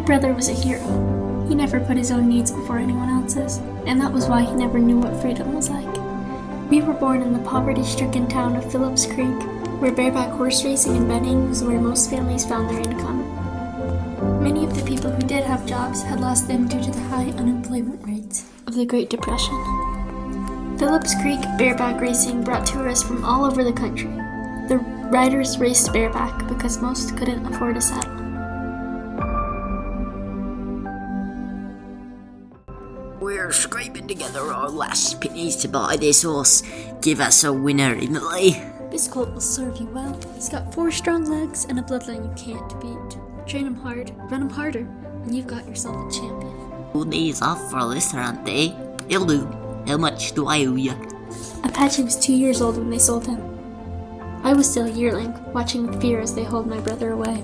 brother was a hero. He never put his own needs before anyone else's, and that was why he never knew what freedom was like. We were born in the poverty-stricken town of Phillips Creek, where bareback horse racing and betting was where most families found their income. Many of the people who did have jobs had lost them due to the high unemployment rates of the Great Depression. Phillips Creek bareback racing brought tourists from all over the country. The riders raced bareback because most couldn't afford a saddle. We're scraping together our last pennies to buy this horse. Give us a winner, Emily. This colt will serve you well. He's got 4 strong legs and a bloodline you can't beat. Train him hard, run him harder, and you've got yourself a champion. All these off for Lister, aren't they? He'll do. How much do I owe you? Apache was 2 years old when they sold him. I was still a yearling, watching with fear as they hauled my brother away.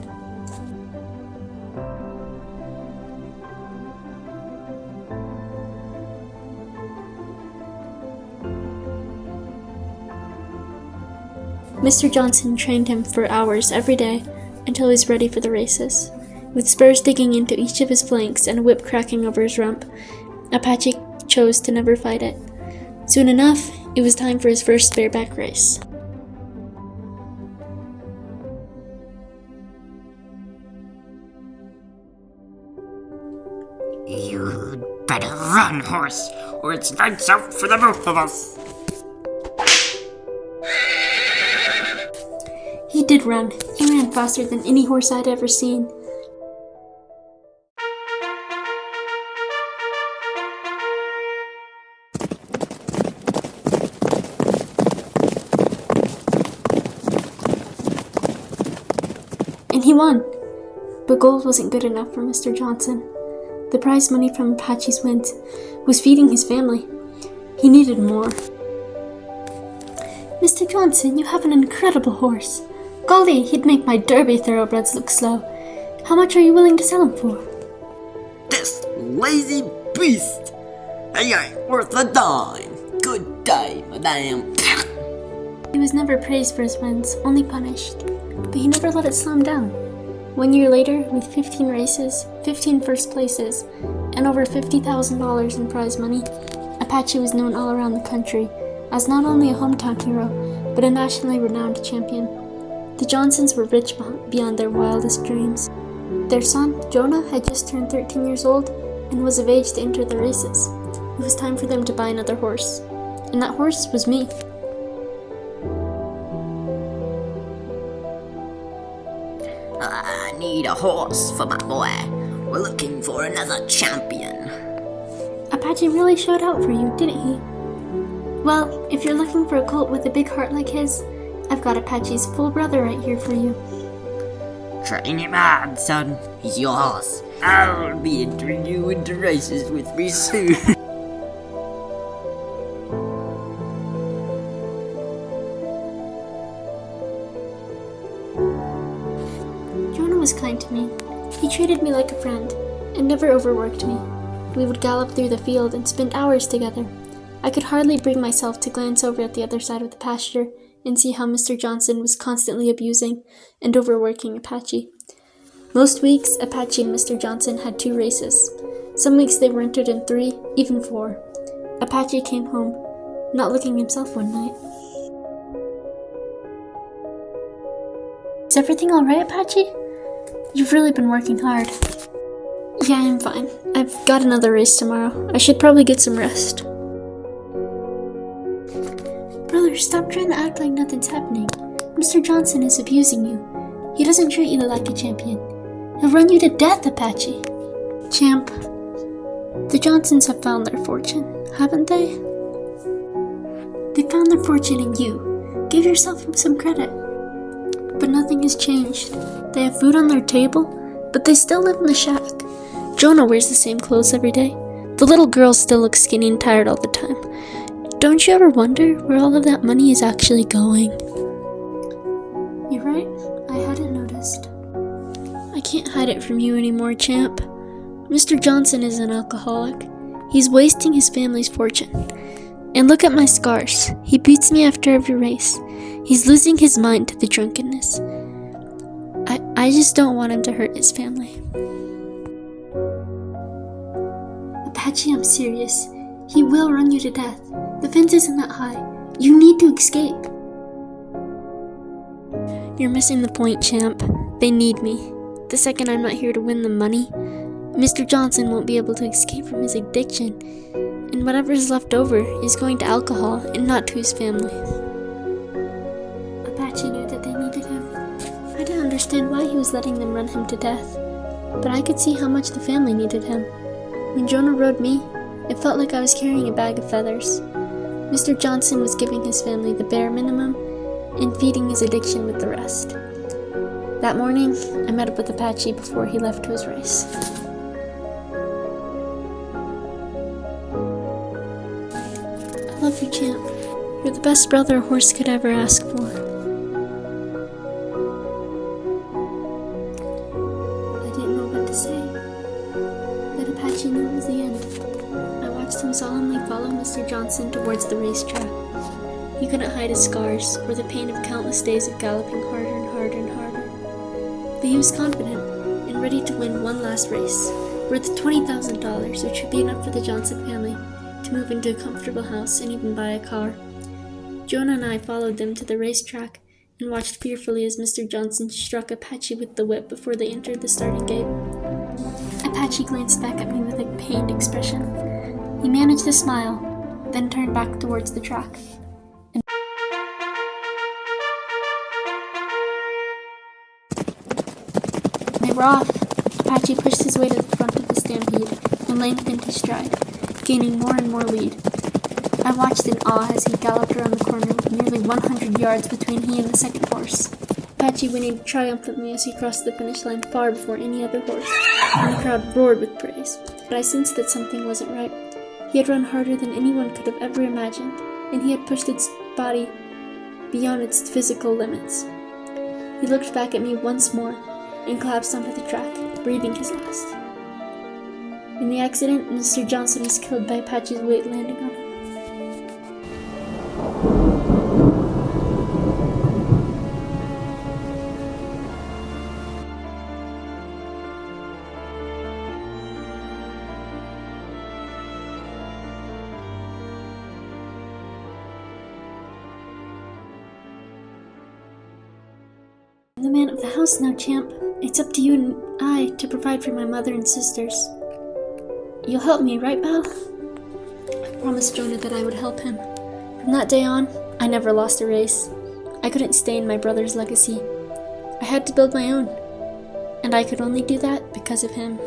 Mr. Johnson trained him for hours every day until he was ready for the races. With spurs digging into each of his flanks and a whip cracking over his rump, Apache chose to never fight it. Soon enough, it was time for his first bareback race. You'd better run, horse, or it's lights out for the both of us. He did run. He ran faster than any horse I'd ever seen. And he won. But gold wasn't good enough for Mr. Johnson. The prize money from Apache's wins was feeding his family. He needed more. Mr. Johnson, you have an incredible horse. Golly, he'd make my Derby thoroughbreds look slow. How much are you willing to sell him for? This lazy beast! He ain't worth a dime. Good day, madame. He was never praised for his wins, only punished. But he never let it slow him down. 1 year later, with 15 races, 15 first places, and over $50,000 in prize money, Apache was known all around the country as not only a hometown hero, but a nationally renowned champion. The Johnsons were rich beyond their wildest dreams. Their son, Jonah, had just turned 13 years old and was of age to enter the races. It was time for them to buy another horse. And that horse was me. I need a horse for my boy. We're looking for another champion. Apache really showed out for you, didn't he? Well, if you're looking for a colt with a big heart like his, I've got Apache's full brother right here for you. Train him hard, son. He's your horse. I'll be entering you into races with me soon. Jonah was kind to me. He treated me like a friend and never overworked me. We would gallop through the field and spend hours together. I could hardly bring myself to glance over at the other side of the pasture and see how Mr. Johnson was constantly abusing and overworking Apache. Most weeks, Apache and Mr. Johnson had 2 races. Some weeks they were entered in 3, even 4. Apache came home, not looking himself one night. Is everything alright, Apache? You've really been working hard. Yeah, I'm fine. I've got another race tomorrow. I should probably get some rest. Brother, stop trying to act like nothing's happening. Mr. Johnson is abusing you. He doesn't treat you like a champion. He'll run you to death, Apache. Champ, the Johnsons have found their fortune, haven't they? They found their fortune in you. Give yourself some credit. But nothing has changed. They have food on their table, but they still live in the shack. Jonah wears the same clothes every day. The little girl still looks skinny and tired all the time. Don't you ever wonder where all of that money is actually going? You're right, I hadn't noticed. I can't hide it from you anymore, champ. Mr. Johnson is an alcoholic. He's wasting his family's fortune. And look at my scars. He beats me after every race. He's losing his mind to the drunkenness. I just don't want him to hurt his family. Apache, I'm serious. He will run you to death. The fence isn't that high. You need to escape. You're missing the point, champ. They need me. The second I'm not here to win them money, Mr. Johnson won't be able to escape from his addiction, and whatever is left over is going to alcohol and not to his family. Apache knew that they needed him. I didn't understand why he was letting them run him to death, but I could see how much the family needed him. When Jonah rode me, it felt like I was carrying a bag of feathers. Mr. Johnson was giving his family the bare minimum and feeding his addiction with the rest. That morning, I met up with Apache before he left to his race. I love you, champ. You're the best brother a horse could ever ask for. I didn't know what to say. But Apache knew it was the end. I watched him solemnly follow Mr. Johnson towards the racetrack. He couldn't hide his scars or the pain of countless days of galloping harder and harder and harder. But he was confident and ready to win one last race, worth $20,000, which would be enough for the Johnson family to move into a comfortable house and even buy a car. Jonah and I followed them to the racetrack and watched fearfully as Mr. Johnson struck Apache with the whip before they entered the starting gate. Apache glanced back at me with a pained expression. He managed to smile, then turned back towards the track. They were off. Apache pushed his way to the front of the stampede and lengthened his stride, gaining more and more lead. I watched in awe as he galloped around the corner with nearly 100 yards between he and the second horse. Apache whinnied triumphantly as he crossed the finish line far before any other horse, and the crowd roared with praise. But I sensed that something wasn't right. He had run harder than anyone could have ever imagined, and he had pushed its body beyond its physical limits. He looked back at me once more and collapsed onto the track, breathing his last. In the accident, Mr. Johnson was killed by Apache's weight landing on him. I'm the man of the house now, champ. It's up to you and I to provide for my mother and sisters. You'll help me, right, pal? I promised Jonah that I would help him. From that day on, I never lost a race. I couldn't stay in my brother's legacy. I had to build my own. And I could only do that because of him.